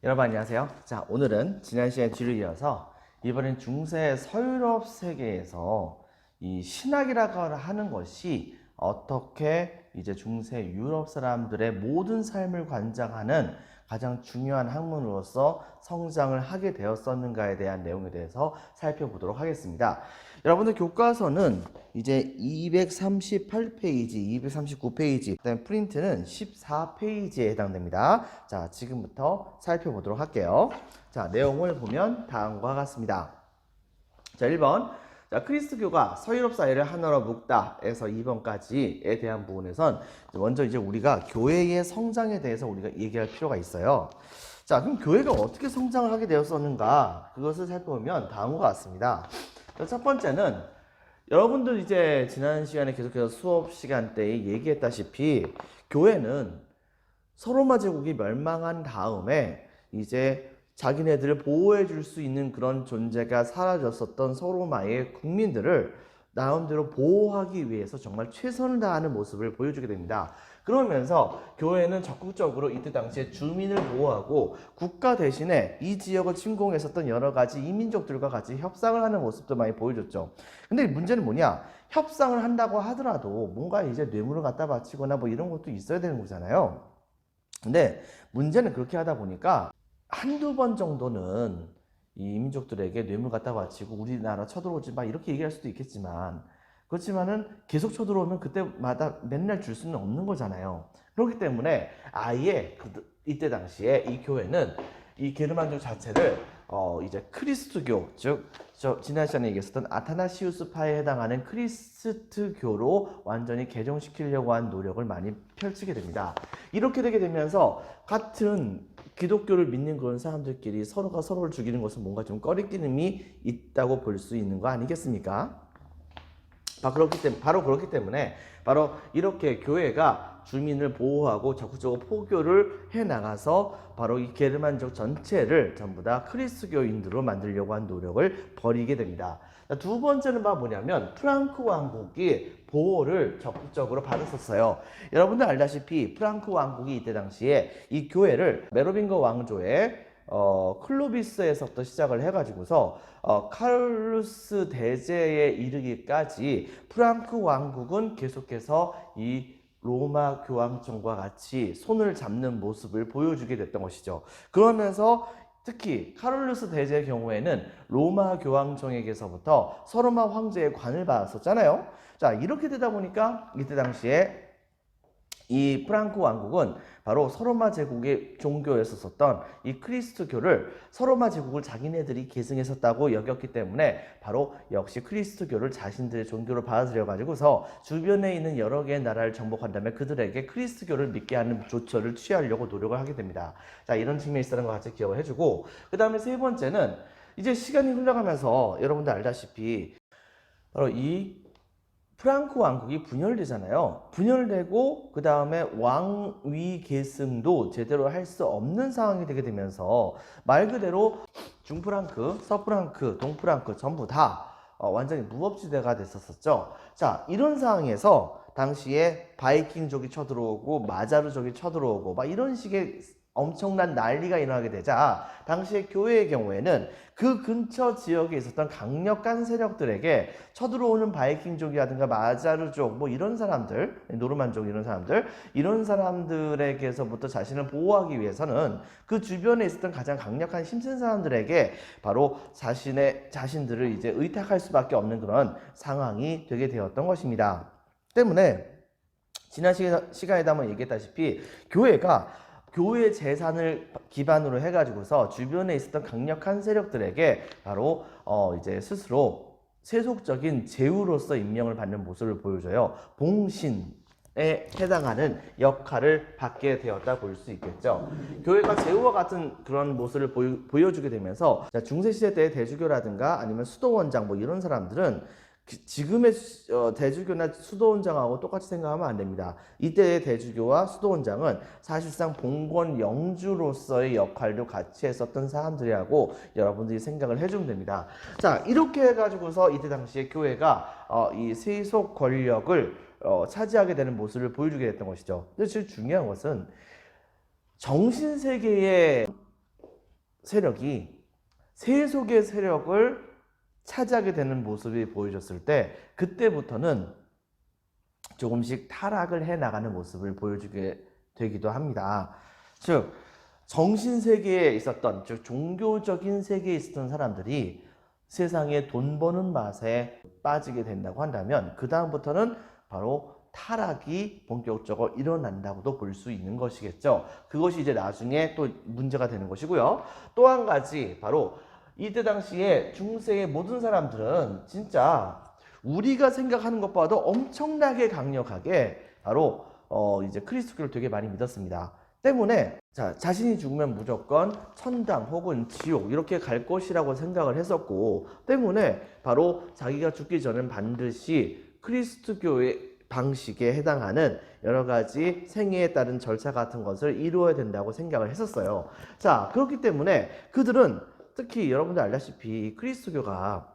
여러분 안녕하세요. 자, 오늘은 지난 시간에 뒤를 이어서 이번엔 중세 서유럽 세계에서 이 신학이라고 하는 것이 어떻게 이제 중세 유럽 사람들의 모든 삶을 관장하는 가장 중요한 학문으로서 성장을 하게 되었었는가에 대한 내용에 대해서 살펴보도록 하겠습니다. 여러분들 교과서는 이제 238페이지, 239페이지, 그다음에 프린트는 14페이지에 해당됩니다. 자, 지금부터 살펴보도록 할게요. 자, 내용을 보면 다음과 같습니다. 자, 1번. 자, 그리스도교가 서유럽 사회를 하나로 묶다에서 2번까지에 대한 부분에선 먼저 이제 우리가 교회의 성장에 대해서 우리가 얘기할 필요가 있어요. 자, 그럼 교회가 어떻게 성장을 하게 되었었는가? 그것을 살펴보면 다음과 같습니다. 첫 번째는 여러분들 이제 지난 시간에 계속해서 수업 시간 때에 얘기했다시피 교회는 서로마 제국이 멸망한 다음에 이제 자기네들을 보호해 줄 수 있는 그런 존재가 사라졌었던 서로마의 국민들을 나름대로 보호하기 위해서 정말 최선을 다하는 모습을 보여주게 됩니다. 그러면서 교회는 적극적으로 이때 당시에 주민을 보호하고 국가 대신에 이 지역을 침공했었던 여러 가지 이민족들과 같이 협상을 하는 모습도 많이 보여줬죠. 근데 문제는 뭐냐? 협상을 한다고 하더라도 뭔가 이제 뇌물을 갖다 바치거나 뭐 이런 것도 있어야 되는 거잖아요. 근데 문제는 그렇게 하다 보니까 한두 번 정도는 이 이민족들에게 뇌물 갖다 바치고 우리나라 쳐들어오지 마 이렇게 얘기할 수도 있겠지만 그렇지만은 계속 쳐들어오면 그때마다 맨날 줄 수는 없는 거잖아요. 그렇기 때문에 아예 이때 당시에 이 교회는 이 게르만족 자체를 이제 크리스트교, 즉 지난 시간에 얘기했었던 아타나시우스파에 해당하는 크리스트교로 완전히 개종시키려고 한 노력을 많이 펼치게 됩니다. 이렇게 되게 되면서 같은 기독교를 믿는 그런 사람들끼리 서로가 서로를 죽이는 것은 뭔가 좀 꺼리끼름이 있다고 볼 수 있는 거 아니겠습니까? 바로 그렇기 때문에 바로 이렇게 교회가 주민을 보호하고 적극적으로 포교를 해나가서 바로 이 게르만족 전체를 전부 다 크리스교인들로 만들려고 한 노력을 벌이게 됩니다. 두 번째는 뭐냐면 프랑크 왕국이 보호를 적극적으로 받았었어요. 여러분들 알다시피 프랑크 왕국이 이때 당시에 이 교회를 메로빙거 왕조의 클로비스에서부터 시작을 해가지고서 카를루스 대제에 이르기까지 프랑크 왕국은 계속해서 이 로마 교황청과 같이 손을 잡는 모습을 보여주게 됐던 것이죠. 그러면서 특히 카를루스 대제의 경우에는 로마 교황청에게서부터 서로마 황제의 관을 받았었잖아요. 자, 이렇게 되다 보니까 이때 당시에 이 프랑크 왕국은 바로 서로마 제국의 종교였었던 이 크리스트교를 서로마 제국을 자기네들이 계승했었다고 여겼기 때문에 바로 역시 크리스트교를 자신들의 종교로 받아들여 가지고서 주변에 있는 여러 개의 나라를 정복한 다음에 그들에게 크리스트교를 믿게 하는 조처를 취하려고 노력을 하게 됩니다. 자, 이런 측면이 있다는 것 같이 기억을 해주고, 그 다음에 세 번째는 이제 시간이 흘러가면서 여러분들 알다시피 바로 이 프랑크 왕국이 분열되잖아요. 분열되고 그 다음에 왕위 계승도 제대로 할 수 없는 상황이 되게 되면서 말 그대로 중프랑크, 서프랑크, 동프랑크 전부 다 완전히 무법지대가 됐었죠. 자, 이런 상황에서 당시에 바이킹족이 쳐들어오고 마자르족이 쳐들어오고 막 이런 식의 엄청난 난리가 일어나게 되자 당시에 교회의 경우에는 그 근처 지역에 있었던 강력한 세력들에게 쳐들어오는 바이킹족이라든가 마자르족 뭐 이런 사람들, 노르만족 이런 사람들에게서부터 자신을 보호하기 위해서는 그 주변에 있었던 가장 강력한 힘센 사람들에게 바로 자신들을 이제 의탁할 수밖에 없는 그런 상황이 되게 되었던 것입니다. 때문에 지난 시간에도 한번 얘기했다시피 교회 재산을 기반으로 해가지고서 주변에 있었던 강력한 세력들에게 바로 이제 스스로 세속적인 제후로서 임명을 받는 모습을 보여줘요. 봉신에 해당하는 역할을 받게 되었다 볼 수 있겠죠. 교회가 제후와 같은 그런 모습을 보여주게 되면서 중세시대 때 대주교라든가 아니면 수도원장 뭐 이런 사람들은 지금의 대주교나 수도원장하고 똑같이 생각하면 안 됩니다. 이때의 대주교와 수도원장은 사실상 봉건 영주로서의 역할도 같이 했었던 사람들이라고 여러분들이 생각을 해주면 됩니다. 자, 이렇게 해가지고서 이때 당시에 교회가 이 세속 권력을 차지하게 되는 모습을 보여주게 됐던 것이죠. 근데 제일 중요한 것은 정신세계의 세력이 세속의 세력을 차지하게 되는 모습이 보여졌을 때 그때부터는 조금씩 타락을 해 나가는 모습을 보여주게 되기도 합니다. 즉 정신세계에 있었던, 즉 종교적인 세계에 있었던 사람들이 세상에 돈 버는 맛에 빠지게 된다고 한다면 그 다음부터는 바로 타락이 본격적으로 일어난다고도 볼 수 있는 것이겠죠. 그것이 이제 나중에 또 문제가 되는 것이고요. 또 한 가지, 바로 이때 당시에 중세의 모든 사람들은 진짜 우리가 생각하는 것보다도 엄청나게 강력하게 바로 이제 그리스도교를 되게 많이 믿었습니다. 때문에 자신이 죽으면 무조건 천당 혹은 지옥 이렇게 갈 것이라고 생각을 했었고, 때문에 바로 자기가 죽기 전엔 반드시 그리스도교의 방식에 해당하는 여러 가지 생애에 따른 절차 같은 것을 이루어야 된다고 생각을 했었어요. 자, 그렇기 때문에 그들은 특히 여러분들 알다시피 그리스도교가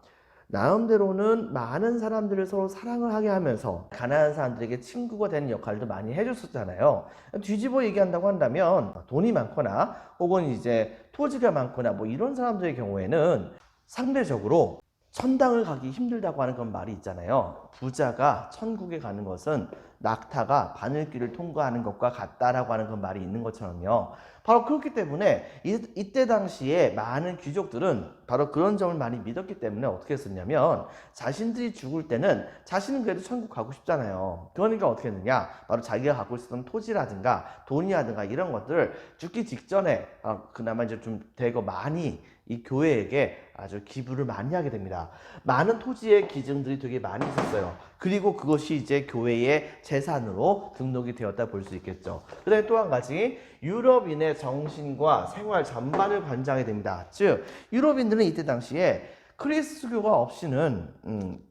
나름대로는 많은 사람들을 서로 사랑을 하게 하면서 가난한 사람들에게 친구가 되는 역할도 많이 해줬었잖아요. 뒤집어 얘기한다고 한다면 돈이 많거나 혹은 이제 토지가 많거나 뭐 이런 사람들의 경우에는 상대적으로 천당을 가기 힘들다고 하는 그런 말이 있잖아요. 부자가 천국에 가는 것은 낙타가 바늘길을 통과하는 것과 같다라고 하는 그런 말이 있는 것처럼요. 바로 그렇기 때문에 이때 당시에 많은 귀족들은 바로 그런 점을 많이 믿었기 때문에 어떻게 했었냐면 자신들이 죽을 때는 자신은 그래도 천국 가고 싶잖아요. 그러니까 어떻게 했느냐, 바로 자기가 갖고 있었던 토지라든가 돈이라든가 이런 것들을 죽기 직전에 그나마 이제 좀 되고 많이 이 교회에게 아주 기부를 많이 하게 됩니다. 많은 토지의 기증들이 되게 많이 있었어요. 그리고 그것이 이제 교회의 재산으로 등록이 되었다 볼 수 있겠죠. 그 다음에 또 한 가지, 유럽인의 정신과 생활 전반을 관장하게 됩니다. 즉 유럽인들은 이때 당시에 그리스도교가 없이는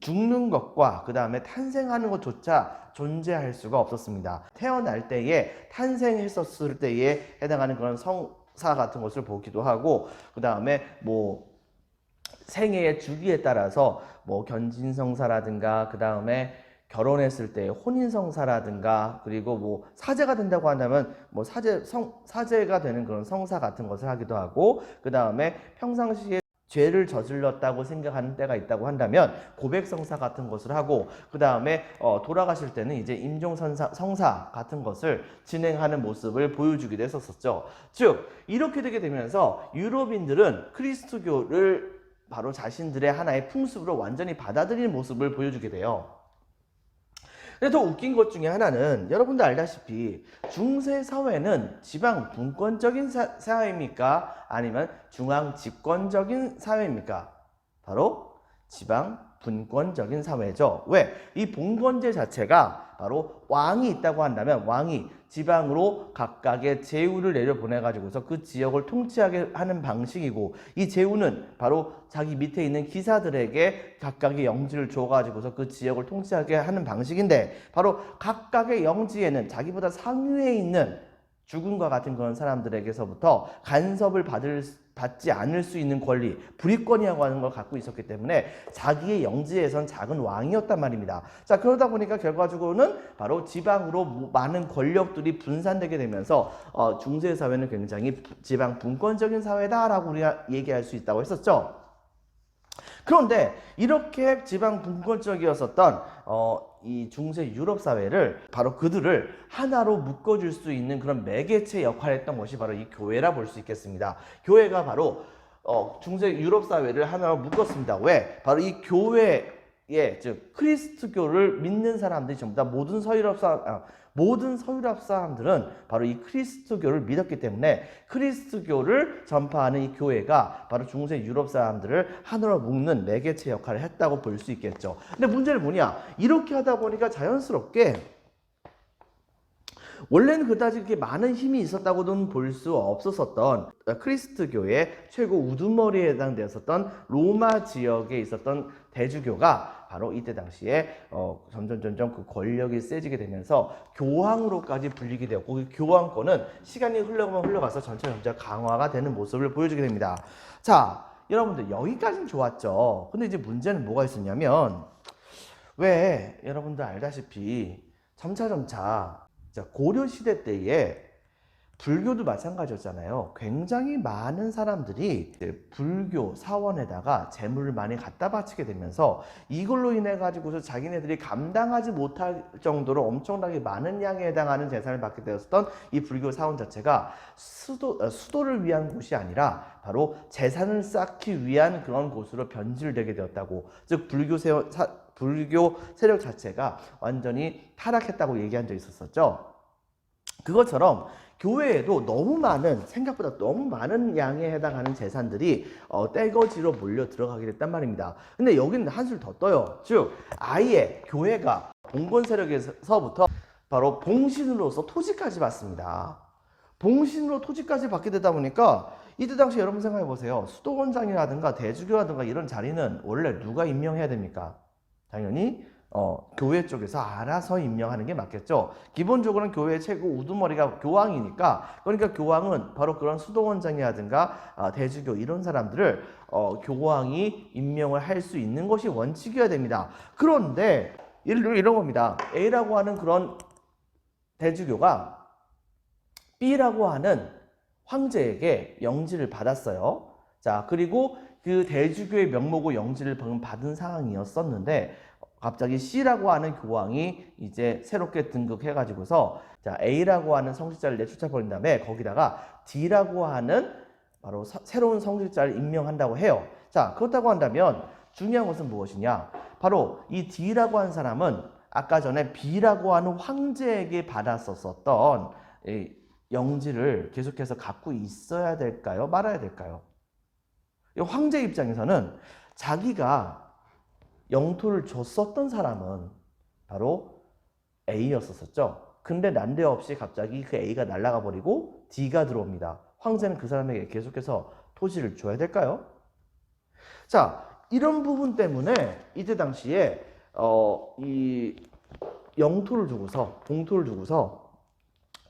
죽는 것과 그 다음에 탄생하는 것조차 존재할 수가 없었습니다. 태어날 때에 탄생했었을 때에 해당하는 그런 성사 같은 것을 보기도 하고, 그 다음에 뭐 생애의 주기에 따라서 뭐 견진성사라든가 그 다음에 결혼했을 때 혼인성사라든가 그리고 뭐 사제가 된다고 한다면 뭐 사제가 되는 그런 성사 같은 것을 하기도 하고, 그 다음에 평상시에 죄를 저질렀다고 생각하는 때가 있다고 한다면 고백성사 같은 것을 하고, 그 다음에 돌아가실 때는 이제 임종성사 같은 것을 진행하는 모습을 보여주기도 했었죠. 즉 이렇게 되게 되면서 유럽인들은 그리스도교를 바로 자신들의 하나의 풍습으로 완전히 받아들이는 모습을 보여주게 돼요. 근데 더 웃긴 것 중에 하나는 여러분들 알다시피 중세 사회는 지방 분권적인 사회입니까? 아니면 중앙 집권적인 사회입니까? 바로 지방 분권적인 사회죠. 왜? 이 봉건제 자체가 바로 왕이 있다고 한다면 왕이 지방으로 각각의 제후를 내려보내가지고서 그 지역을 통치하게 하는 방식이고, 이 제후는 바로 자기 밑에 있는 기사들에게 각각의 영지를 줘가지고서 그 지역을 통치하게 하는 방식인데, 바로 각각의 영지에는 자기보다 상위에 있는 죽음과 같은 그런 사람들에게서부터 간섭을 받지 않을 수 있는 권리, 불이권이라고 하는 걸 갖고 있었기 때문에 자기의 영지에선 작은 왕이었단 말입니다. 자, 그러다 보니까 결과적으로는 바로 지방으로 많은 권력들이 분산되게 되면서 중세 사회는 굉장히 지방 분권적인 사회다라고 우리가 얘기할 수 있다고 했었죠. 그런데 이렇게 지방 분권적이었었던 이 중세 유럽 사회를, 바로 그들을 하나로 묶어줄 수 있는 그런 매개체 역할을 했던 것이 바로 이 교회라 볼 수 있겠습니다. 교회가 바로 중세 유럽 사회를 하나로 묶었습니다. 왜? 바로 이 교회에, 즉 그리스도교를 믿는 사람들이 전부 다 모든 서유럽 사람들은 바로 이 그리스도교를 믿었기 때문에 그리스도교를 전파하는 이 교회가 바로 중세 유럽 사람들을 하나로 묶는 매개체 역할을 했다고 볼 수 있겠죠. 근데 문제는 뭐냐? 이렇게 하다 보니까 자연스럽게 원래는 그다지 그렇게 많은 힘이 있었다고는 볼 수 없었던 그리스도교의 최고 우두머리에 해당되었었던 로마 지역에 있었던 대주교가 바로 이때 당시에 점점 그 권력이 세지게 되면서 교황으로까지 불리게 되었고, 그 교황권은 시간이 흘러가서 점차 강화가 되는 모습을 보여주게 됩니다. 자, 여러분들 여기까지는 좋았죠. 근데 이제 문제는 뭐가 있었냐면, 왜 여러분들 알다시피 점차 고려 시대 때에 불교도 마찬가지였잖아요. 굉장히 많은 사람들이 불교 사원에다가 재물을 많이 갖다 바치게 되면서 이걸로 인해 가지고서 자기네들이 감당하지 못할 정도로 엄청나게 많은 양에 해당하는 재산을 받게 되었던 이 불교 사원 자체가 수도를 위한 곳이 아니라 바로 재산을 쌓기 위한 그런 곳으로 변질되게 되었다고. 즉 불교 세력 자체가 완전히 타락했다고 얘기한 적이 있었었죠. 그것처럼 교회에도 생각보다 너무 많은 양에 해당하는 재산들이 떼거지로 몰려 들어가게 됐단 말입니다. 근데 여기는 한술 더 떠요. 즉 아예 교회가 봉건 세력에서부터 바로 봉신으로서 토지까지 받습니다. 봉신으로 토지까지 받게 되다 보니까 이때 당시 여러분 생각해 보세요. 수도원장이라든가 대주교라든가 이런 자리는 원래 누가 임명해야 됩니까? 당연히 교회 쪽에서 알아서 임명하는 게 맞겠죠. 기본적으로는 교회의 최고 우두머리가 교황이니까, 그러니까 교황은 바로 그런 수도원장이라든가 대주교 이런 사람들을 교황이 임명을 할 수 있는 것이 원칙이어야 됩니다. 그런데 이런 겁니다. A라고 하는 그런 대주교가 B라고 하는 황제에게 영지를 받았어요. 자, 그리고 그 대주교의 명목으로 영지를 받은 상황이었었는데 갑자기 C라고 하는 교황이 이제 새롭게 등극해가지고서 자, A라고 하는 성직자를 내쫓아버린 다음에 거기다가 D라고 하는 바로 새로운 성직자를 임명한다고 해요. 자, 그렇다고 한다면 중요한 것은 무엇이냐? 바로 이 D라고 하는 사람은 아까 전에 B라고 하는 황제에게 받았었던 이 영지를 계속해서 갖고 있어야 될까요? 말아야 될까요? 황제 입장에서는 자기가 영토를 줬었던 사람은 바로 A였었죠. 근데 난데없이 갑자기 그 A가 날아가 버리고 D가 들어옵니다. 황제는 그 사람에게 계속해서 토지를 줘야 될까요? 자, 이런 부분 때문에 이때 당시에 이 영토를 두고서 봉토를 두고서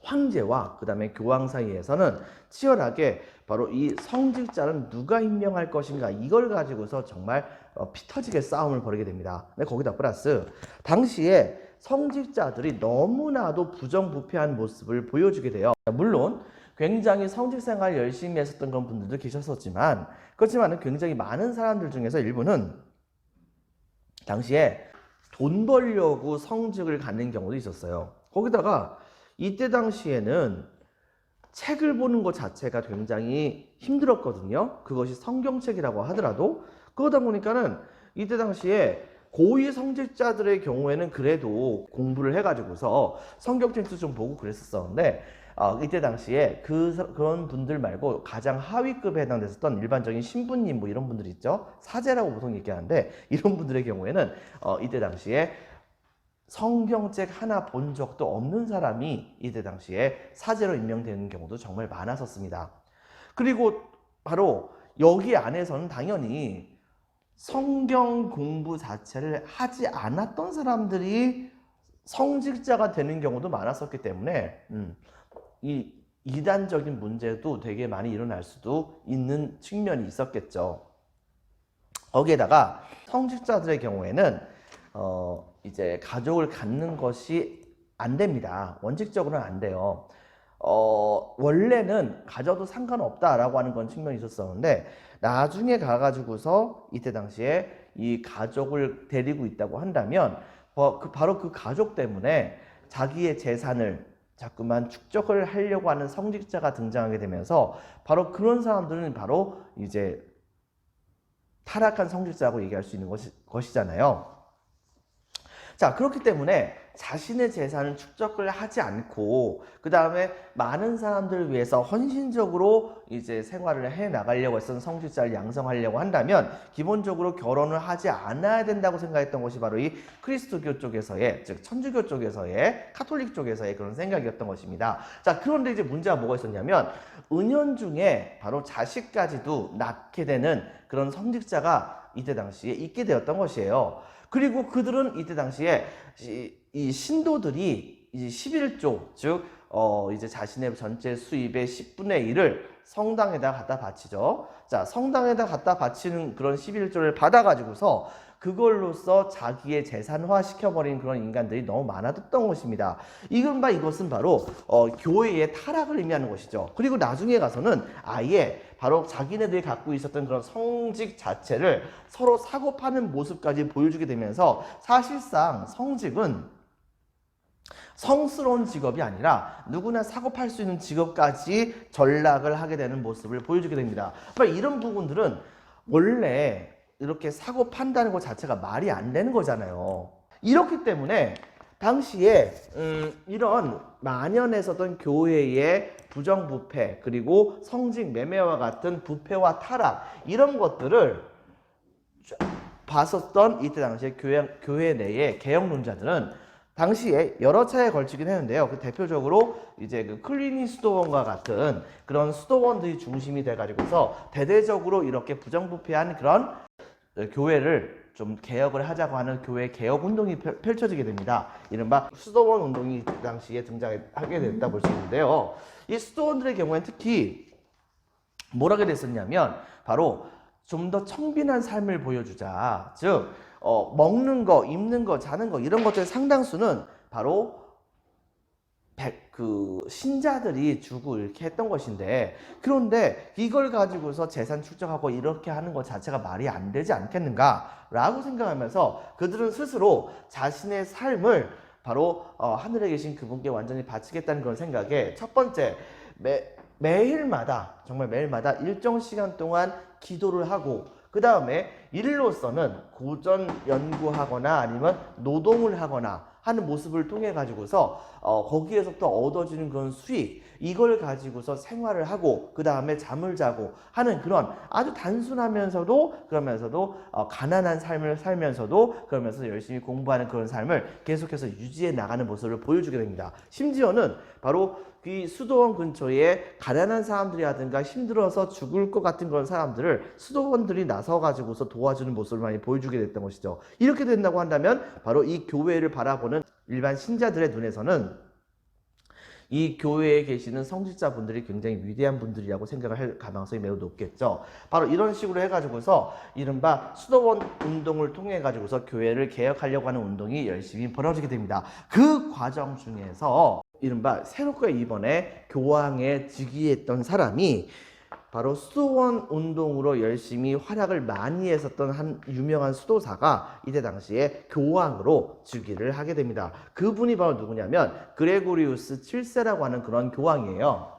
황제와 그 다음에 교황 사이에서는 치열하게 바로 이 성직자는 누가 임명할 것인가 이걸 가지고서 정말 피 터지게 싸움을 벌이게 됩니다. 근데 거기다 플러스 당시에 성직자들이 너무나도 부정부패한 모습을 보여주게 돼요. 물론 굉장히 성직 생활 열심히 했었던 그런 분들도 계셨었지만 그렇지만 굉장히 많은 사람들 중에서 일부는 당시에 돈 벌려고 성직을 갖는 경우도 있었어요. 거기다가 이때 당시에는 책을 보는 것 자체가 굉장히 힘들었거든요. 그것이 성경책이라고 하더라도. 그러다 보니까는 이때 당시에 고위 성직자들의 경우에는 그래도 공부를 해가지고서 성경책도 좀 보고 그랬었는데 이때 당시에 그런 분들 말고 가장 하위급에 해당됐었던 일반적인 신부님 뭐 이런 분들 있죠. 사제라고 보통 얘기하는데 이런 분들의 경우에는 이때 당시에 성경책 하나 본 적도 없는 사람이 이때 당시에 사제로 임명되는 경우도 정말 많았었습니다. 그리고 바로 여기 안에서는 당연히 성경 공부 자체를 하지 않았던 사람들이 성직자가 되는 경우도 많았었기 때문에 이 이단적인 문제도 되게 많이 일어날 수도 있는 측면이 있었겠죠. 거기에다가 성직자들의 경우에는 이제 가족을 갖는 것이 안 됩니다. 원칙적으로는 안 돼요. 원래는 가져도 상관없다라고 하는 건 측면이 있었었는데 나중에 가가지고서 이때 당시에 이 가족을 데리고 있다고 한다면 바로 그 가족 때문에 자기의 재산을 자꾸만 축적을 하려고 하는 성직자가 등장하게 되면서 바로 그런 사람들은 바로 이제 타락한 성직자라고 얘기할 수 있는 것이잖아요. 자, 그렇기 때문에 자신의 재산을 축적을 하지 않고 그 다음에 많은 사람들을 위해서 헌신적으로 이제 생활을 해 나가려고 했던 성직자를 양성하려고 한다면 기본적으로 결혼을 하지 않아야 된다고 생각했던 것이 바로 이 그리스도교 쪽에서의, 즉 천주교 쪽에서의, 카톨릭 쪽에서의 그런 생각이었던 것입니다. 자, 그런데 이제 문제가 뭐가 있었냐면 은연중에 바로 자식까지도 낳게 되는 그런 성직자가 이때 당시에 있게 되었던 것이에요. 그리고 그들은 이때 당시에 이 신도들이 이제 11조, 즉 이제 자신의 전체 수입의 10분의 1을 성당에다 갖다 바치죠. 자, 성당에다 갖다 바치는 그런 11조를 받아가지고서 그걸로써 자기의 재산화 시켜버린 그런 인간들이 너무 많아졌던 것입니다. 이것은 바로 교회의 타락을 의미하는 것이죠. 그리고 나중에 가서는 아예 바로 자기네들이 갖고 있었던 그런 성직 자체를 서로 사고 파는 모습까지 보여주게 되면서 사실상 성직은 성스러운 직업이 아니라 누구나 사고 팔 수 있는 직업까지 전락을 하게 되는 모습을 보여주게 됩니다. 이런 부분들은 원래 이렇게 사고 판다는 것 자체가 말이 안 되는 거잖아요. 이렇기 때문에 당시에 이런 만연했었던 교회의 부정부패 그리고 성직 매매와 같은 부패와 타락 이런 것들을 봤었던 이때 당시에 교회 내의 개혁론자들은 당시에 여러 차례에 걸치긴 했는데요. 대표적으로 이제 클리니 수도원과 같은 그런 수도원들이 중심이 돼가지고서 대대적으로 이렇게 부정부패한 그런 교회를 좀 개혁을 하자고 하는 교회 개혁 운동이 펼쳐지게 됩니다. 이른바 수도원 운동이 그 당시에 등장하게 됐다 볼 수 있는데요. 이 수도원들의 경우에는 특히 뭘 하게 됐었냐면 바로 좀 더 청빈한 삶을 보여주자. 즉 먹는 거, 입는 거, 자는 거 이런 것들의 상당수는 바로 신자들이 주고 이렇게 했던 것인데, 그런데 이걸 가지고서 재산 축적하고 이렇게 하는 것 자체가 말이 안 되지 않겠는가 라고 생각하면서 그들은 스스로 자신의 삶을 바로 하늘에 계신 그분께 완전히 바치겠다는 그런 생각에 첫 번째 매일마다 정말 매일마다 일정 시간 동안 기도를 하고 그 다음에 일로서는 고전 연구하거나 아니면 노동을 하거나 하는 모습을 통해 가지고서 거기에서부터 얻어지는 그런 수익 이걸 가지고서 생활을 하고 그 다음에 잠을 자고 하는 그런 아주 단순하면서도 그러면서도 가난한 삶을 살면서도 그러면서 열심히 공부하는 그런 삶을 계속해서 유지해 나가는 모습을 보여주게 됩니다. 심지어는 바로 이 수도원 근처에 가난한 사람들이라든가 힘들어서 죽을 것 같은 그런 사람들을 수도원들이 나서 가지고서 도와주는 모습을 많이 보여주게 됐던 것이죠. 이렇게 된다고 한다면 바로 이 교회를 바라보는 일반 신자들의 눈에서는 이 교회에 계시는 성직자분들이 굉장히 위대한 분들이라고 생각을 할 가능성이 매우 높겠죠. 바로 이런 식으로 해가지고서 이른바 수도원 운동을 통해 가지고서 교회를 개혁하려고 하는 운동이 열심히 벌어지게 됩니다. 그 과정 중에서 이른바 새롭게 이번에 교황에 즉위했던 사람이 바로 수도원 운동으로 열심히 활약을 많이 했었던 한 유명한 수도사가 이때 당시에 교황으로 즉위를 하게 됩니다. 그분이 바로 누구냐면 그레고리우스 7세라고 하는 그런 교황이에요.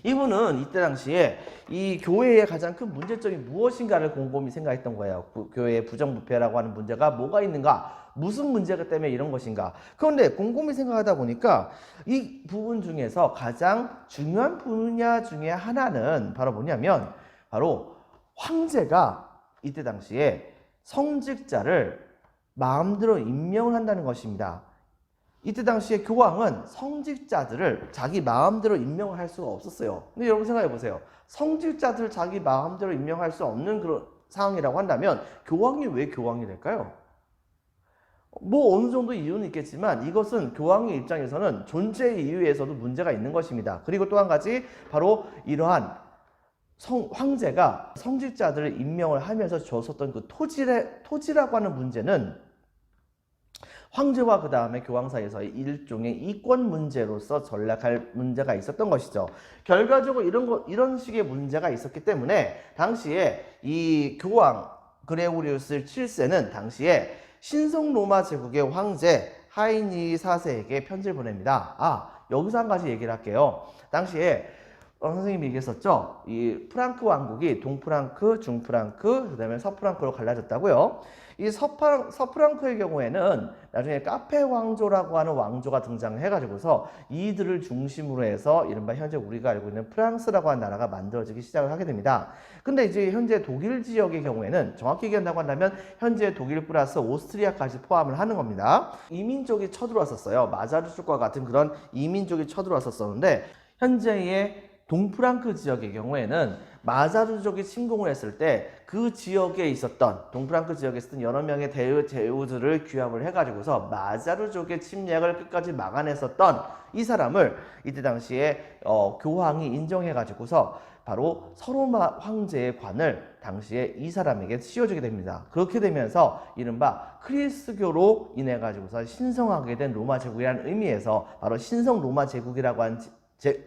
이분은 이때 당시에 이 교회의 가장 큰 문제점이 무엇인가를 곰곰이 생각했던 거예요. 교회의 부정부패라고 하는 문제가 뭐가 있는가? 무슨 문제가 때문에 이런 것인가? 그런데 곰곰이 생각하다 보니까 이 부분 중에서 가장 중요한 분야 중에 하나는 바로 뭐냐면 바로 황제가 이때 당시에 성직자를 마음대로 임명을 한다는 것입니다. 이때 당시에 교황은 성직자들을 자기 마음대로 임명을 할 수가 없었어요. 근데 여러분 생각해 보세요. 성직자들을 자기 마음대로 임명할 수 없는 그런 상황이라고 한다면 교황이 왜 교황이 될까요? 뭐 어느 정도 이유는 있겠지만 이것은 교황의 입장에서는 존재 이유에서도 문제가 있는 것입니다. 그리고 또 한 가지 바로 이러한 황제가 성직자들을 임명을 하면서 줬었던 그 토지라고 하는 문제는 황제와 그 다음에 교황 사이에서 일종의 이권 문제로서 전락할 문제가 있었던 것이죠. 결과적으로 이런 식의 문제가 있었기 때문에 당시에 이 교황 그레고리우스 7세는 당시에 신성 로마 제국의 황제 하이니 4세에게 편지를 보냅니다. 여기서 한 가지 얘기를 할게요. 당시에 선생님이 얘기했었죠. 이 프랑크 왕국이 동프랑크, 중프랑크, 그 다음에 서프랑크로 갈라졌다고요. 이 서프랑크의 경우에는 나중에 카페 왕조라고 하는 왕조가 등장해가지고서 이들을 중심으로 해서 이른바 현재 우리가 알고 있는 프랑스라고 하는 나라가 만들어지기 시작을 하게 됩니다. 근데 이제 현재 독일 지역의 경우에는 정확히 얘기한다고 한다면 현재 독일 플러스 오스트리아까지 포함을 하는 겁니다. 이민족이 쳐들어왔었어요. 마자르족과 같은 그런 이민족이 쳐들어왔었는데 현재의 동프랑크 지역의 경우에는 마자르족이 침공을 했을 때 그 지역에 있었던 동프랑크 지역에 있었던 여러 명의 제후들을 규합을 해가지고서 마자르족의 침략을 끝까지 막아냈었던 이 사람을 이때 당시에 교황이 인정해가지고서 바로 서로마 황제의 관을 당시에 이 사람에게 씌워주게 됩니다. 그렇게 되면서 이른바 크리스교로 인해 가지고서 신성하게 된 로마 제국이라는 의미에서 바로 신성 로마 제국이라고 한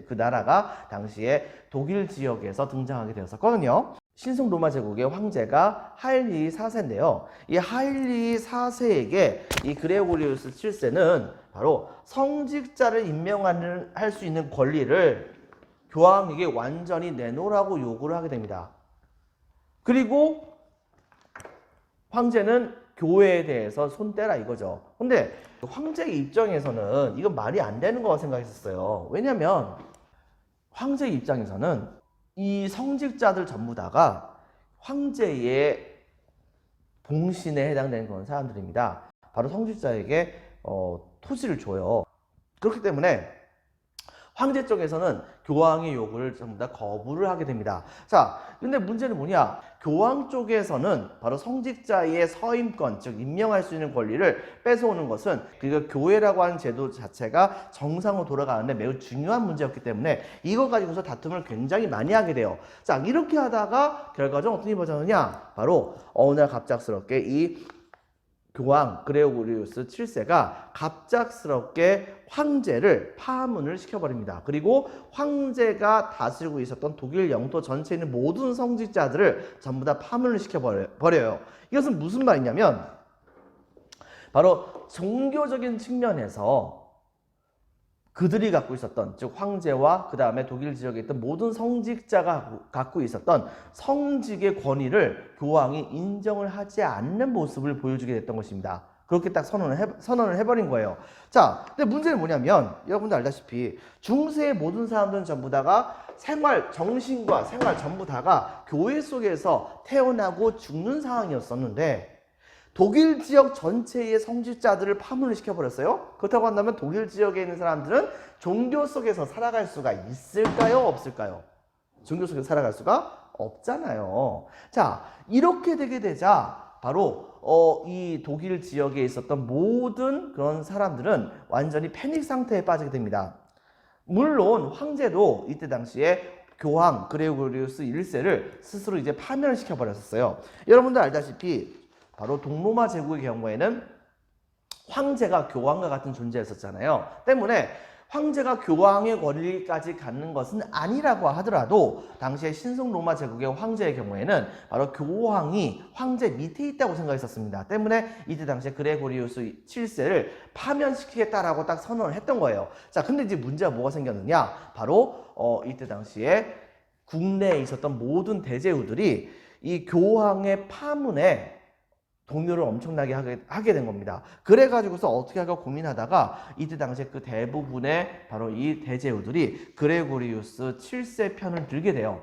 그 나라가 당시에 독일 지역에서 등장하게 되었었거든요. 신성 로마 제국의 황제가 하일리 4세인데요. 이 하일리 4세에게 이 그레고리우스 7세는 바로 성직자를 임명할 수 있는 권리를 교황에게 완전히 내놓으라고 요구를 하게 됩니다. 그리고 황제는 교회에 대해서 손 떼라 이거죠. 근데 황제의 입장에서는 이건 말이 안 되는 거라고 생각했었어요. 왜냐면 황제의 입장에서는 이 성직자들 전부 다가 황제의 봉신에 해당되는 그런 사람들입니다. 바로 성직자에게 토지를 줘요. 그렇기 때문에 황제 쪽에서는 교황의 요구를 전부 다 거부를 하게 됩니다. 자, 근데 문제는 뭐냐? 교황 쪽에서는 바로 성직자의 서임권, 즉 임명할 수 있는 권리를 뺏어오는 것은 그러니까 교회라고 하는 제도 자체가 정상으로 돌아가는데 매우 중요한 문제였기 때문에 이거 가지고서 다툼을 굉장히 많이 하게 돼요. 자, 이렇게 하다가 결과적으로 어떤 일이 벌어졌느냐? 바로 어느 날 갑작스럽게 이 교황 그레고리우스 7세가 갑작스럽게 황제를 파문을 시켜버립니다. 그리고 황제가 다스리고 있었던 독일 영토 전체에 있는 모든 성직자들을 전부 다 파문을 시켜버려요. 이것은 무슨 말이냐면 바로 종교적인 측면에서 그들이 갖고 있었던, 즉 황제와 그 다음에 독일 지역에 있던 모든 성직자가 갖고 있었던 성직의 권위를 교황이 인정을 하지 않는 모습을 보여주게 됐던 것입니다. 그렇게 딱 선언을 해버린 거예요. 자, 근데 문제는 뭐냐면 여러분들 알다시피 중세의 모든 사람들은 전부 다가 정신과 생활 전부 다가 교회 속에서 태어나고 죽는 상황이었었는데 독일 지역 전체의 성직자들을 파문을 시켜버렸어요. 그렇다고 한다면 독일 지역에 있는 사람들은 종교 속에서 살아갈 수가 있을까요? 없을까요? 종교 속에서 살아갈 수가 없잖아요. 자, 이렇게 되게 되자 바로 이 독일 지역에 있었던 모든 그런 사람들은 완전히 패닉 상태에 빠지게 됩니다. 물론 황제도 이때 당시에 교황 그레고리우스 1세를 스스로 이제 파면을 시켜버렸었어요. 여러분들 알다시피 바로 동로마 제국의 경우에는 황제가 교황과 같은 존재였었잖아요. 때문에 황제가 교황의 권리까지 갖는 것은 아니라고 하더라도 당시에 신성 로마 제국의 황제의 경우에는 바로 교황이 황제 밑에 있다고 생각했었습니다. 때문에 이때 당시에 그레고리우스 7세를 파면시키겠다라고 딱 선언을 했던 거예요. 자, 근데 이제 문제가 뭐가 생겼느냐? 바로 이때 당시에 국내에 있었던 모든 대제후들이 이 교황의 파문에 동요를 엄청나게 하게 된 겁니다. 그래가지고서 어떻게 할까 고민하다가 이때 당시에 그 대부분의 바로 이 대제후들이 그레고리우스 7세 편을 들게 돼요.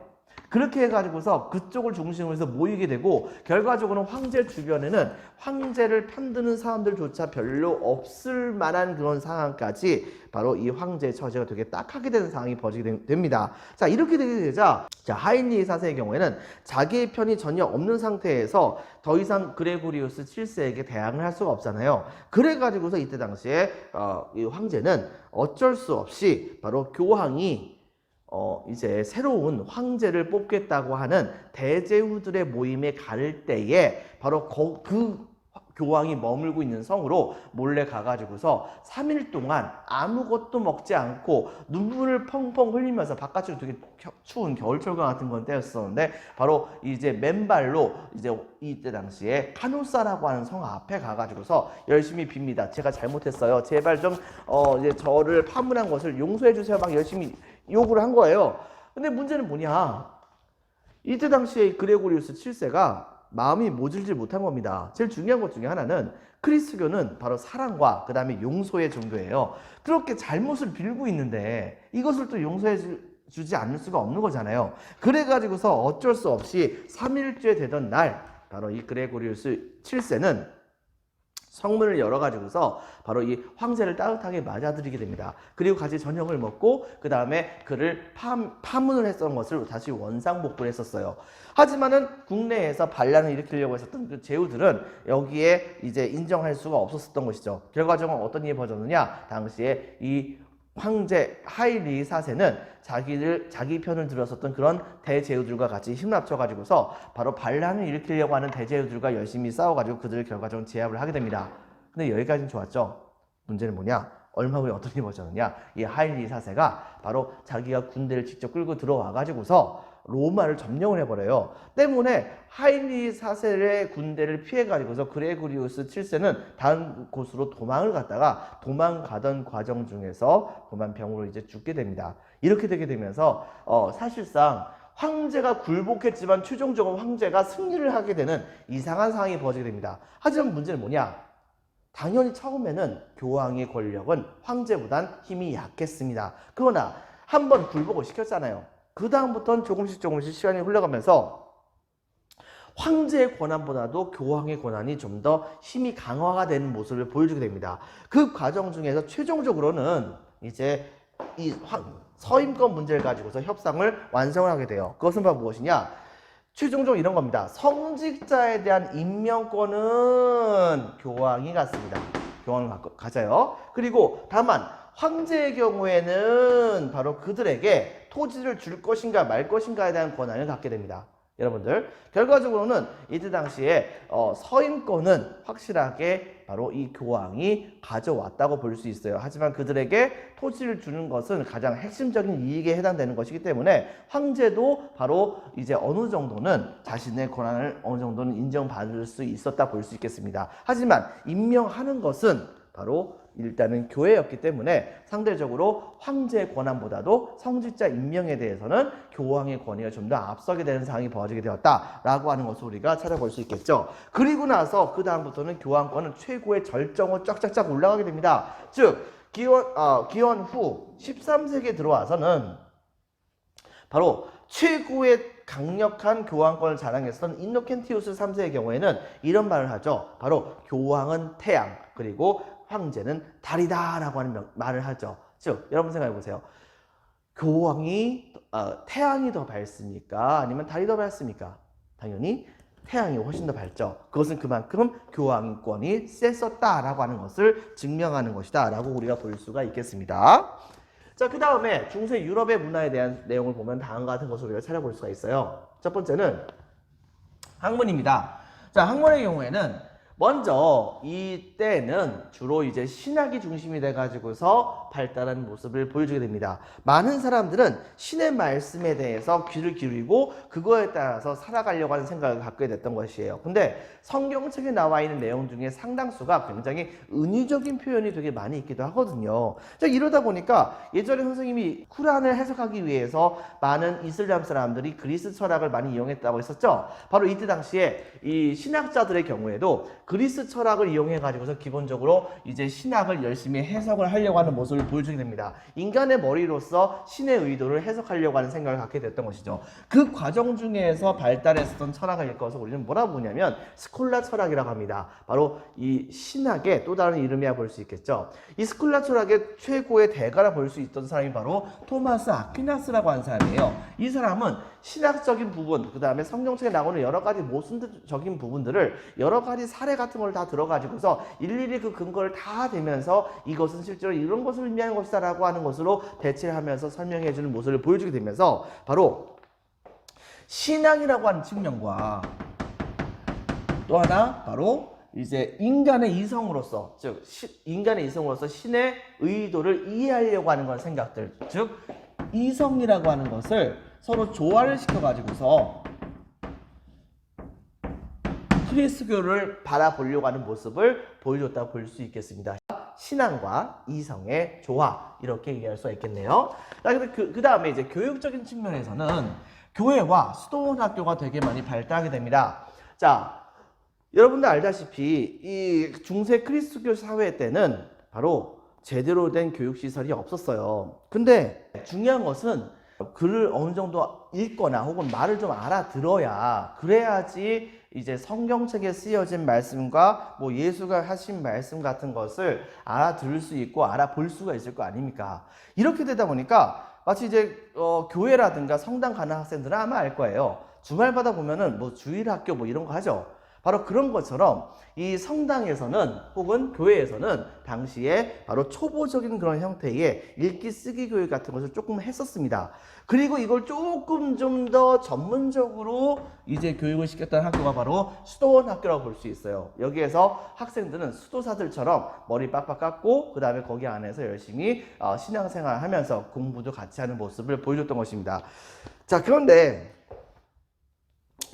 그렇게 해가지고서 그쪽을 중심으로 해서 모이게 되고 결과적으로는 황제 주변에는 황제를 편드는 사람들조차 별로 없을 만한 그런 상황까지 바로 이 황제의 처지가 되게 딱하게 되는 상황이 벌어지게 됩니다. 자, 이렇게 되게 되자 하인리 4세의 경우에는 자기의 편이 전혀 없는 상태에서 더 이상 그레고리우스 7세에게 대항을 할 수가 없잖아요. 그래가지고서 이때 당시에 이 황제는 어쩔 수 없이 바로 교황이 이제 새로운 황제를 뽑겠다고 하는 대제후들의 모임에 갈 때에 바로 그 교황이 머물고 있는 성으로 몰래 가가지고서 3일 동안 아무것도 먹지 않고 눈물을 펑펑 흘리면서 바깥으로 되게 추운 겨울철과 같은 건 때였었는데 바로 이제 맨발로 이제 이때 당시에 카누사라고 하는 성 앞에 가가지고서 열심히 빕니다. 제가 잘못했어요. 제발 좀 이제 저를 파문한 것을 용서해 주세요. 막 열심히 요구를 한 거예요. 근데 문제는 뭐냐? 이때 당시에 그레고리우스 7세가 마음이 모질지 못한 겁니다. 제일 중요한 것 중에 하나는 크리스교는 바로 사랑과 그 다음에 용서의 종교예요. 그렇게 잘못을 빌고 있는데 이것을 또 용서해 주지 않을 수가 없는 거잖아요. 그래가지고서 어쩔 수 없이 3일째 되던 날 바로 이 그레고리우스 7세는 성문을 열어가지고서 바로 이 황제를 따뜻하게 맞아들이게 됩니다. 그리고 같이 저녁을 먹고 그 다음에 그를 파문을 했던 것을 다시 원상복구를 했었어요. 하지만은 국내에서 반란을 일으키려고 했었던 그 제후들은 여기에 이제 인정할 수가 없었던 것이죠. 결과적으로 어떤 일이 벌어졌느냐? 당시에 이 황제 하일리 4세는 자기 편을 들었었던 그런 대제후들과 같이 힘을 합쳐가지고서 바로 반란을 일으키려고 하는 대제후들과 열심히 싸워가지고 그들을 결과적으로 제압을 하게 됩니다. 근데 여기까지는 좋았죠. 문제는 뭐냐? 얼마 후에 어떤 일이 벌어졌느냐? 이 하일리 4세가 바로 자기가 군대를 직접 끌고 들어와가지고서 로마를 점령을 해버려요. 때문에 하일리 4세의 군대를 피해가지고서 그레고리우스 7세는 다른 곳으로 도망을 갔다가 도망가던 과정 중에서 고만병으로 이제 죽게 됩니다. 이렇게 되게 되면서 사실상 황제가 굴복했지만 최종적으로 황제가 승리를 하게 되는 이상한 상황이 벌어지게 됩니다. 하지만 문제는 뭐냐? 당연히 처음에는 교황의 권력은 황제보단 힘이 약했습니다. 그러나 한번 굴복을 시켰잖아요. 그 다음부터는 조금씩 시간이 흘러가면서 황제의 권한보다도 교황의 권한이 좀 더 힘이 강화가 되는 모습을 보여주게 됩니다. 그 과정 중에서 최종적으로는 이제 이 서임권 문제를 가지고서 협상을 완성을 하게 돼요. 그것은 바로 무엇이냐? 최종적으로 이런 겁니다. 성직자에 대한 임명권은 교황이 갖습니다. 교황을 가져요. 그리고 다만 황제의 경우에는 바로 그들에게 토지를 줄 것인가 말 것인가에 대한 권한을 갖게 됩니다. 여러분들, 결과적으로는 이때 당시에 서임권은 확실하게 바로 이 교황이 가져왔다고 볼 수 있어요. 하지만 그들에게 토지를 주는 것은 가장 핵심적인 이익에 해당되는 것이기 때문에 황제도 바로 이제 어느 정도는 자신의 권한을 어느 정도는 인정받을 수 있었다 볼 수 있겠습니다. 하지만 임명하는 것은 바로 일단은 교회였기 때문에 상대적으로 황제의 권한보다도 성직자 임명에 대해서는 교황의 권위가 좀 더 앞서게 되는 상황이 벌어지게 되었다라고 하는 것을 우리가 찾아볼 수 있겠죠. 그리고 나서 그 다음부터는 교황권은 최고의 절정으로 쫙쫙쫙 올라가게 됩니다. 즉 기원 후 13세기에 들어와서는 바로 최고의 강력한 교황권을 자랑했던 인노켄티우스 3세의 경우에는 이런 말을 하죠. 바로 교황은 태양, 그리고 황제는 달이다 라고 하는 말을 하죠. 즉 여러분 생각해 보세요. 교황이 태양이 더 밝습니까? 아니면 달이 더 밝습니까? 당연히 태양이 훨씬 더 밝죠. 그것은 그만큼 교황권이 셌었다라고 하는 것을 증명하는 것이다 라고 우리가 볼 수가 있겠습니다. 자, 그 다음에 중세 유럽의 문화에 대한 내용을 보면 다음과 같은 것을 우리가 찾아볼 수가 있어요. 첫 번째는 학문입니다. 자, 학문의 경우에는 먼저 이때는 주로 이제 신학이 중심이 돼가지고서 발달한 모습을 보여주게 됩니다. 많은 사람들은 신의 말씀에 대해서 귀를 기울이고 그거에 따라서 살아가려고 하는 생각을 갖게 됐던 것이에요. 근데 성경책에 나와 있는 내용 중에 상당수가 굉장히 은유적인 표현이 되게 많이 있기도 하거든요. 자, 이러다 보니까 예전에 선생님이 쿠란을 해석하기 위해서 많은 이슬람 사람들이 그리스 철학을 많이 이용했다고 했었죠. 바로 이때 당시에 이 신학자들의 경우에도 그리스 철학을 이용해 가지고서 기본적으로 이제 신학을 열심히 해석을 하려고 하는 모습을 보여주게 됩니다. 인간의 머리로서 신의 의도를 해석하려고 하는 생각을 갖게 됐던 것이죠. 그 과정 중에서 발달했었던 철학을 일컬어서 우리는 뭐라고 부르냐면 스콜라 철학이라고 합니다. 바로 이 신학의 또 다른 이름이야 볼 수 있겠죠. 이 스콜라 철학의 최고의 대가라 볼 수 있던 사람이 바로 토마스 아퀴나스라고 하는 사람이에요. 이 사람은 신학적인 부분, 그 다음에 성경책에 나오는 여러 가지 모순적인 부분들을 여러 가지 사례 같은 걸 다 들어가지고서 일일이 그 근거를 다 대면서 이것은 실제로 이런 것을 의미하는 것이다 라고 하는 것으로 대체를 하면서 설명해 주는 모습을 보여주게 되면서 바로 신앙이라고 하는 측면과 또 하나 바로 이제 인간의 이성으로서, 즉 인간의 이성으로서 신의 의도를 이해하려고 하는 그런 생각들, 즉 이성이라고 하는 것을 서로 조화를 시켜가지고서 그리스도를 바라보려고 하는 모습을 보여줬다고 볼 수 있겠습니다. 신앙과 이성의 조화, 이렇게 얘기할 수가 있겠네요. 그 다음에 이제 교육적인 측면에서는 교회와 수도원 학교가 되게 많이 발달하게 됩니다. 자, 여러분들 알다시피 이 중세 그리스도교 사회 때는 바로 제대로 된 교육시설이 없었어요. 근데 중요한 것은 글을 어느 정도 읽거나 혹은 말을 좀 알아들어야 그래야지 이제 성경책에 쓰여진 말씀과 뭐 예수가 하신 말씀 같은 것을 알아들을 수 있고 알아볼 수가 있을 거 아닙니까? 이렇게 되다 보니까 마치 이제 교회라든가 성당 가는 학생들은 아마 알 거예요. 주말마다 보면은 뭐 주일학교 뭐 이런 거 하죠. 바로 그런 것처럼 이 성당에서는 혹은 교회에서는 당시에 바로 초보적인 그런 형태의 읽기 쓰기 교육 같은 것을 조금 했었습니다. 그리고 이걸 조금 좀 더 전문적으로 이제 교육을 시켰던 학교가 바로 수도원 학교라고 볼 수 있어요. 여기에서 학생들은 수도사들처럼 머리 빡빡 깎고 그 다음에 거기 안에서 열심히 신앙생활 하면서 공부도 같이 하는 모습을 보여줬던 것입니다. 자, 그런데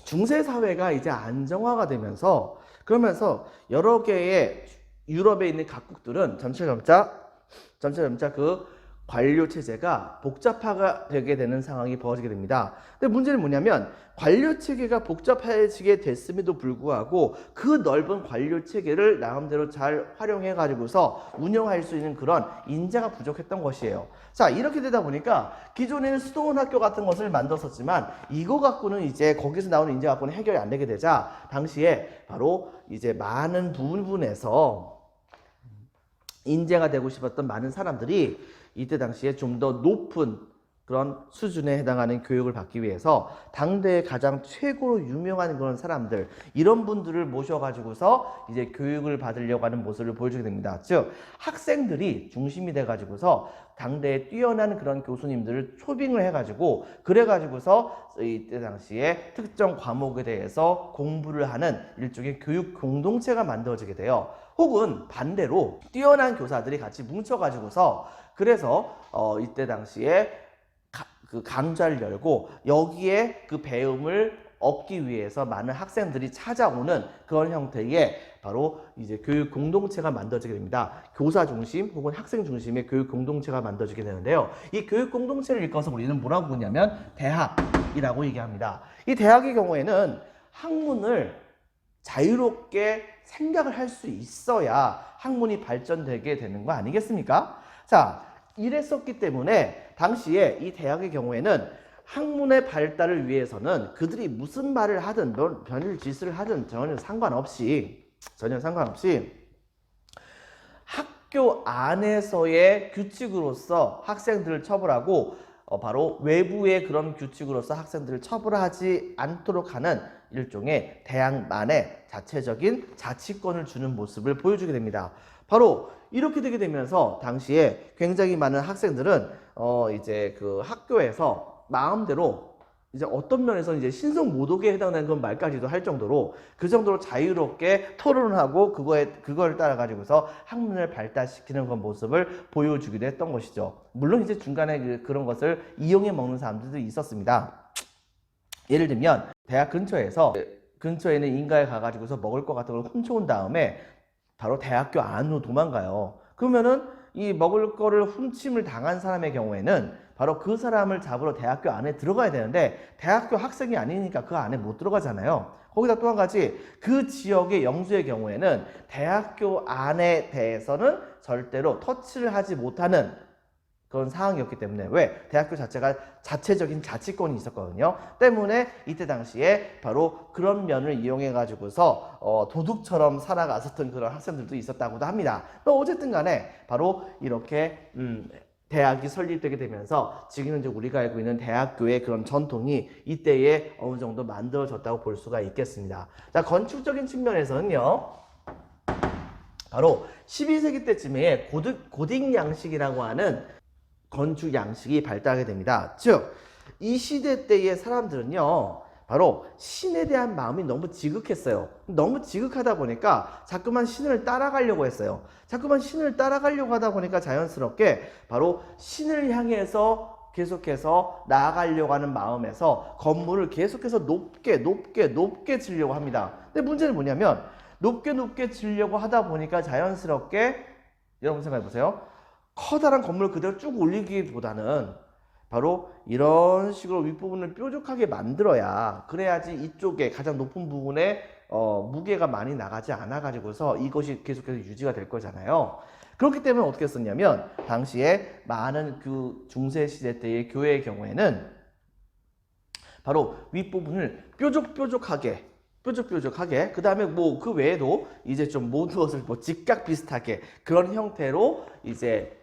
중세 사회가 이제 안정화가 되면서 그러면서 여러 개의 유럽에 있는 각국들은 점차 그 관료 체제가 복잡화가 되게 되는 상황이 벌어지게 됩니다. 근데 문제는 뭐냐면 관료 체계가 복잡해지게 됐음에도 불구하고 그 넓은 관료 체계를 나름대로 잘 활용해 가지고서 운영할 수 있는 그런 인재가 부족했던 것이에요. 자, 이렇게 되다 보니까 기존에는 수도원 학교 같은 것을 만들었었지만 이거 갖고는 이제 거기서 나오는 인재 갖고는 해결이 안 되게 되자 당시에 바로 이제 많은 부분에서 인재가 되고 싶었던 많은 사람들이 이때 당시에 좀 더 높은 그런 수준에 해당하는 교육을 받기 위해서 당대의 가장 최고로 유명한 그런 사람들, 이런 분들을 모셔가지고서 이제 교육을 받으려고 하는 모습을 보여주게 됩니다. 즉, 학생들이 중심이 돼가지고서 당대에 뛰어난 그런 교수님들을 초빙을 해가지고 그래가지고서 이때 당시에 특정 과목에 대해서 공부를 하는 일종의 교육 공동체가 만들어지게 돼요. 혹은 반대로 뛰어난 교사들이 같이 뭉쳐가지고서 그래서 이때 당시에 그 강좌를 열고 여기에 그 배움을 얻기 위해서 많은 학생들이 찾아오는 그런 형태의 바로 이제 교육 공동체가 만들어지게 됩니다. 교사 중심 혹은 학생 중심의 교육 공동체가 만들어지게 되는데요. 이 교육 공동체를 일컬어서 우리는 뭐라고 부르냐면 대학이라고 얘기합니다. 이 대학의 경우에는 학문을 자유롭게 생각을 할 수 있어야 학문이 발전되게 되는 거 아니겠습니까? 자, 이랬었기 때문에 당시에 이 대학의 경우에는 학문의 발달을 위해서는 그들이 무슨 말을 하든 별일 짓을 하든 전혀 상관없이 학교 안에서의 규칙으로서 학생들을 처벌하고 바로 외부의 그런 규칙으로서 학생들을 처벌하지 않도록 하는 일종의 대학만의 자체적인 자치권을 주는 모습을 보여주게 됩니다. 바로 이렇게 되게 되면서 당시에 굉장히 많은 학생들은 이제 그 학교에서 마음대로 이제 어떤 면에서 이제 신성모독에 해당하는 그런 말까지도 할 정도로 그 정도로 자유롭게 토론을 하고 그걸 따라 가지고서 학문을 발달시키는 그런 모습을 보여주기도 했던 것이죠. 물론 이제 중간에 그런 것을 이용해 먹는 사람들도 있었습니다. 예를 들면 대학 근처에 있는 인가에 가가지고서 먹을 것 같은 걸 훔쳐온 다음에 바로 대학교 안으로 도망가요. 그러면은 이 먹을 거를 훔침을 당한 사람의 경우에는 바로 그 사람을 잡으러 대학교 안에 들어가야 되는데 대학교 학생이 아니니까 그 안에 못 들어가잖아요. 거기다 또 한 가지, 그 지역의 영주의 경우에는 대학교 안에 대해서는 절대로 터치를 하지 못하는 그런 상황이었기 때문에, 왜? 대학교 자체가 자체적인 자치권이 있었거든요. 때문에 이때 당시에 바로 그런 면을 이용해 가지고서 도둑처럼 살아갔었던 그런 학생들도 있었다고도 합니다. 어쨌든 간에 바로 이렇게 대학이 설립되게 되면서 지금 이제 우리가 알고 있는 대학교의 그런 전통이 이때에 어느 정도 만들어졌다고 볼 수가 있겠습니다. 자, 건축적인 측면에서는요, 바로 12세기 때쯤에 고딕 양식이라고 하는 건축 양식이 발달하게 됩니다. 즉, 이 시대 때의 사람들은요, 바로 신에 대한 마음이 너무 지극했어요. 너무 지극하다 보니까 자꾸만 신을 따라가려고 했어요. 자꾸만 신을 따라가려고 하다 보니까 자연스럽게 바로 신을 향해서 계속해서 나아가려고 하는 마음에서 건물을 계속해서 높게 지으려고 합니다. 근데 문제는 뭐냐면 높게 지으려고 하다 보니까 자연스럽게, 여러분 생각해 보세요. 커다란 건물을 그대로 쭉 올리기보다는 바로 이런 식으로 윗부분을 뾰족하게 만들어야, 그래야지 이쪽에 가장 높은 부분에 무게가 많이 나가지 않아 가지고서 이것이 계속해서 유지가 될 거잖아요. 그렇기 때문에 어떻게 했었냐면 당시에 많은 그 중세 시대 때의 교회의 경우에는 바로 윗부분을 뾰족하게 뾰족뾰족하게, 그 다음에 뭐 그 외에도 이제 좀 모든 것을 뭐 직각 비슷하게 그런 형태로 이제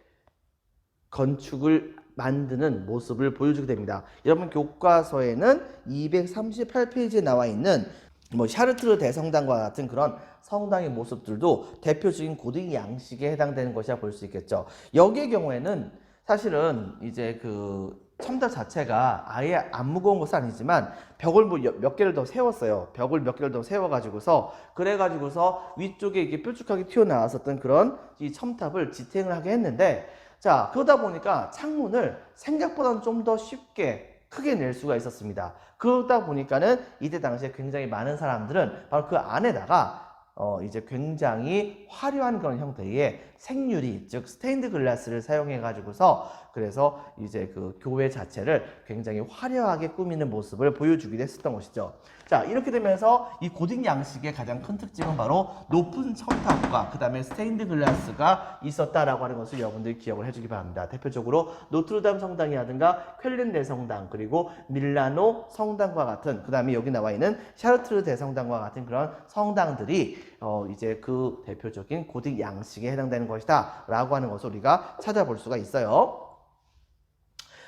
건축을 만드는 모습을 보여주게 됩니다. 여러분 교과서에는 238페이지에 나와 있는 뭐 샤르트르 대성당과 같은 그런 성당의 모습들도 대표적인 고딕 양식에 해당되는 것이라 볼 수 있겠죠. 여기의 경우에는 사실은 이제 그 첨탑 자체가 아예 안 무거운 것은 아니지만 벽을 뭐 몇 개를 더 세웠어요. 벽을 몇 개를 더 세워가지고서 그래가지고서 위쪽에 이게 뾰족하게 튀어나왔었던 그런 이 첨탑을 지탱을 하게 했는데, 자 그러다 보니까 창문을 생각보다는 좀 더 쉽게 크게 낼 수가 있었습니다. 그러다 보니까는 이때 당시에 굉장히 많은 사람들은 바로 그 안에다가 이제 굉장히 화려한 그런 형태의 생유리, 즉 스테인드 글라스를 사용해 가지고서 그래서 이제 그 교회 자체를 굉장히 화려하게 꾸미는 모습을 보여주기도 했었던 것이죠. 자, 이렇게 되면서 이 고딕 양식의 가장 큰 특징은 바로 높은 첨탑과 그 다음에 스테인드 글라스가 있었다라고 하는 것을 여러분들이 기억을 해주기 바랍니다. 대표적으로 노트르담 성당이라든가 쾰른 대성당, 그리고 밀라노 성당과 같은, 그 다음에 여기 나와 있는 샤르트르 대성당과 같은 그런 성당들이 이제 그 대표적인 고딕 양식에 해당되는 것이다 라고 하는 것을 우리가 찾아볼 수가 있어요.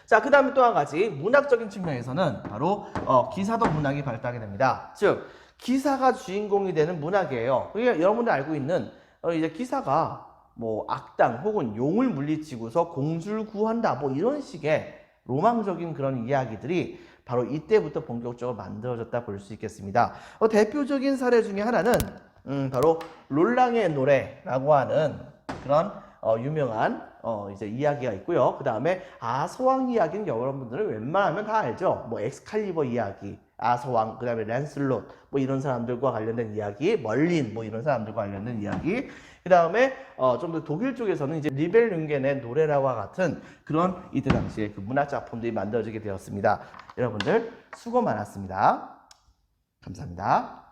자, 그 다음에 또 한 가지 문학적인 측면에서는 바로 기사도 문학이 발달하게 됩니다. 즉 기사가 주인공이 되는 문학이에요. 그러니까 여러분들 알고 있는 이제 기사가 뭐 악당 혹은 용을 물리치고서 공주를 구한다 뭐 이런 식의 로망적인 그런 이야기들이 바로 이때부터 본격적으로 만들어졌다 볼 수 있겠습니다. 대표적인 사례 중에 하나는 바로 롤랑의 노래라고 하는 그런 유명한 이제 이야기가 있고요. 그 다음에 아서왕 이야기는 여러분들은 웬만하면 다 알죠. 뭐 엑스칼리버 이야기, 아서왕, 그 다음에 랜슬롯 뭐 이런 사람들과 관련된 이야기, 멀린 뭐 이런 사람들과 관련된 이야기. 그 다음에 좀 더 독일 쪽에서는 이제 리벨룽겐의 노래라와 같은 그런 이때 당시에 그 문학 작품들이 만들어지게 되었습니다. 여러분들 수고 많았습니다. 감사합니다.